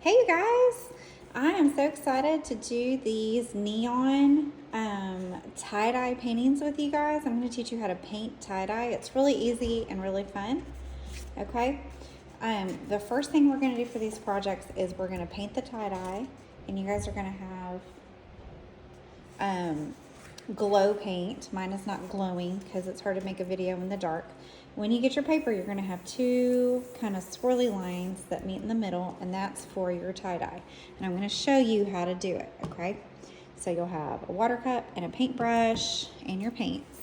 Hey you guys, I am so excited to do these neon tie-dye paintings with you guys. I'm going to teach you how to paint tie-dye. It's really easy and really fun. Okay, the first thing we're going to do for these projects is we're going to paint the tie-dye, and you guys are going to have glow paint. Mine is not glowing because it's hard to make a video in the dark. When you get your paper, you're going to have two kind of swirly lines that meet in the middle, and that's for your tie-dye. And I'm going to show you how to do it, okay? So you'll have a water cup and a paintbrush and your paints.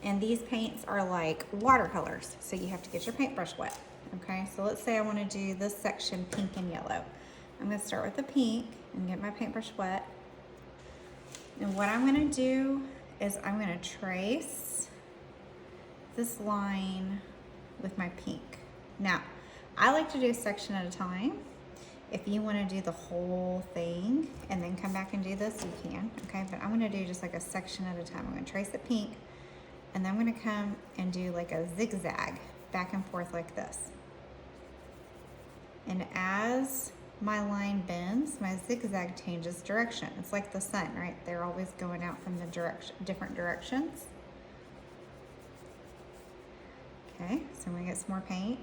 And these paints are like watercolors, so you have to get your paintbrush wet, okay? So let's say I want to do this section pink and yellow. I'm going to start with the pink and get my paintbrush wet. And what I'm going to do is I'm going to trace this line with my pink. Now, I like to do a section at a time. If you want to do the whole thing and then come back and do this, you can, okay? But I'm going to do just like a section at a time. I'm going to trace the pink, and then I'm going to come and do like a zigzag back and forth like this. And as my line bends, my zigzag changes direction. It's like the sun, right? They're always going out from the different directions. Okay, so I'm gonna get some more paint.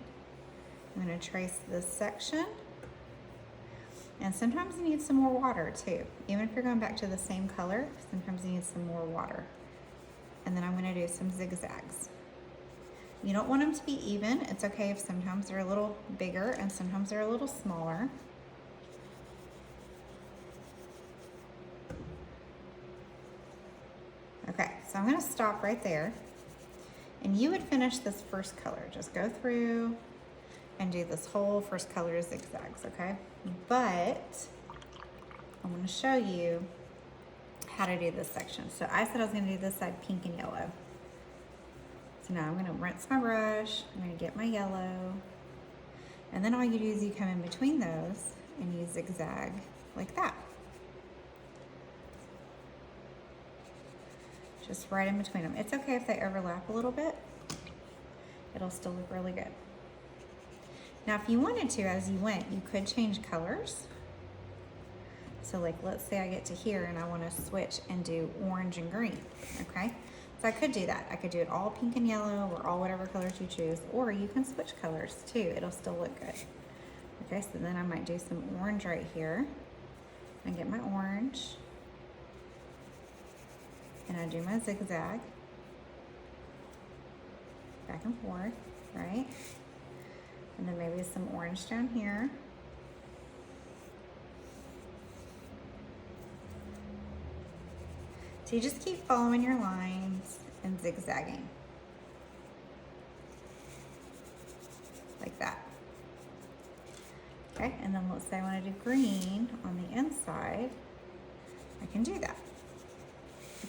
I'm gonna trace this section. And sometimes you need some more water too. Even if you're going back to the same color, sometimes you need some more water. And then I'm gonna do some zigzags. You don't want them to be even. It's okay if sometimes they're a little bigger and sometimes they're a little smaller. Okay, so I'm gonna stop right there. And you would finish this first color. Just go through and do this whole first color zigzags, okay? But I'm gonna show you how to do this section. So I said I was gonna do this side pink and yellow. So now I'm gonna rinse my brush, I'm gonna get my yellow, and then all you do is you come in between those and you zigzag like that. Just right in between them. It's okay if they overlap a little bit. It'll still look really good. Now, if you wanted to, as you went, you could change colors. So like, let's say I get to here and I want to switch and do orange and green, okay? So I could do that. I could do it all pink and yellow or all whatever colors you choose, or you can switch colors too. It'll still look good. Okay, so then I might do some orange right here and get my orange. And I do my zigzag back and forth, right? And then maybe some orange down here. So you just keep following your lines and zigzagging. Like that. Okay, and then let's say I want to do green on the inside. I can do that.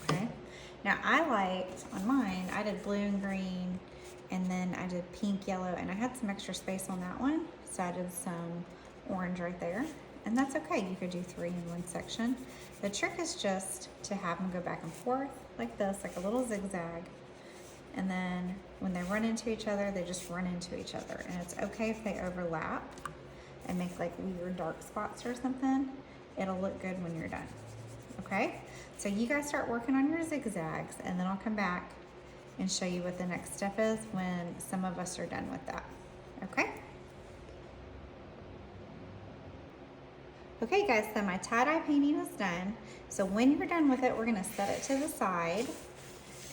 Okay, now I liked, on mine, I did blue and green, and then I did pink, yellow, and I had some extra space on that one, so I did some orange right there. And that's okay, you could do 3 in one section. The trick is just to have them go back and forth like this, like a little zigzag. And then when they run into each other, they just run into each other. And it's okay if they overlap and make like weird dark spots or something. It'll look good when you're done, okay? So you guys start working on your zigzags, and then I'll come back and show you what the next step is when some of us are done with that, okay? Okay guys, so my tie-dye painting is done. So when you're done with it, we're gonna set it to the side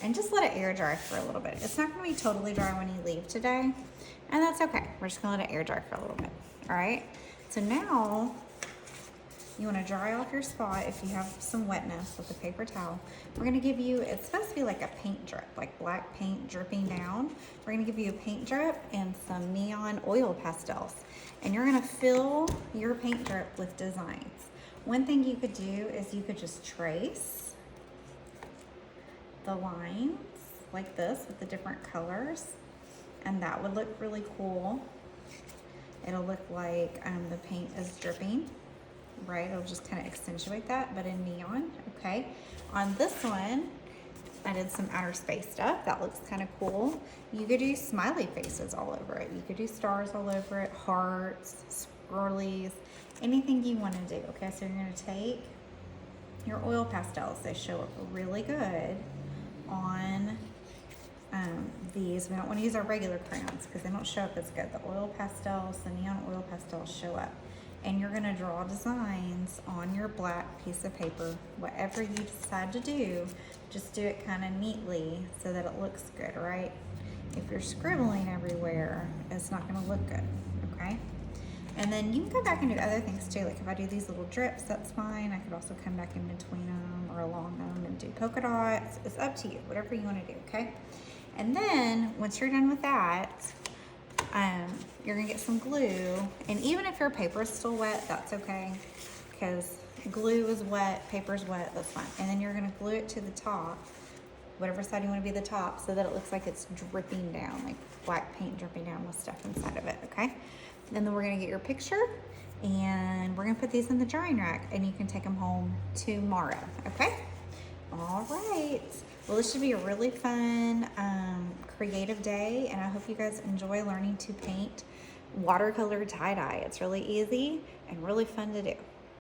and just let it air dry for a little bit. It's not gonna be totally dry when you leave today, and that's okay. We're just gonna let it air dry for a little bit, all right? So now, you wanna dry off your spot if you have some wetness with a paper towel. We're gonna give you, it's supposed to be like a paint drip, like black paint dripping down. We're gonna give you a paint drip and some neon oil pastels. And you're gonna fill your paint drip with designs. One thing you could do is you could just trace the lines like this with the different colors, and that would look really cool. It'll look like the paint is dripping, right? It'll just kind of accentuate that, but in neon, okay? On this one, I did some outer space stuff. That looks kind of cool. You could do smiley faces all over it. You could do stars all over it, hearts, swirlies, anything you want to do. Okay, so you're going to take your oil pastels. They show up really good on these. We don't want to use our regular crayons because they don't show up as good. The oil pastels, the neon oil pastels show up. And you're going to draw designs on your black piece of paper. Whatever you decide to do, just do it kind of neatly so that it looks good, right? If you're scribbling everywhere, it's not going to look good, okay? And then you can go back and do other things too. Like if I do these little drips, that's fine. I could also come back in between them or along them and do polka dots. It's up to you, whatever you want to do, okay? And then once you're done with that, you're gonna get some glue. And even if your paper is still wet, that's okay, because glue is wet, paper's wet, that's fine. And then you're gonna glue it to the top, whatever side you want to be the top, so that it looks like it's dripping down, like black paint dripping down with stuff inside of it, okay? And then we're gonna get your picture and we're gonna put these in the drying rack and you can take them home tomorrow, okay? All right. Well, this should be a really fun, creative day, and I hope you guys enjoy learning to paint watercolor tie-dye. It's really easy and really fun to do.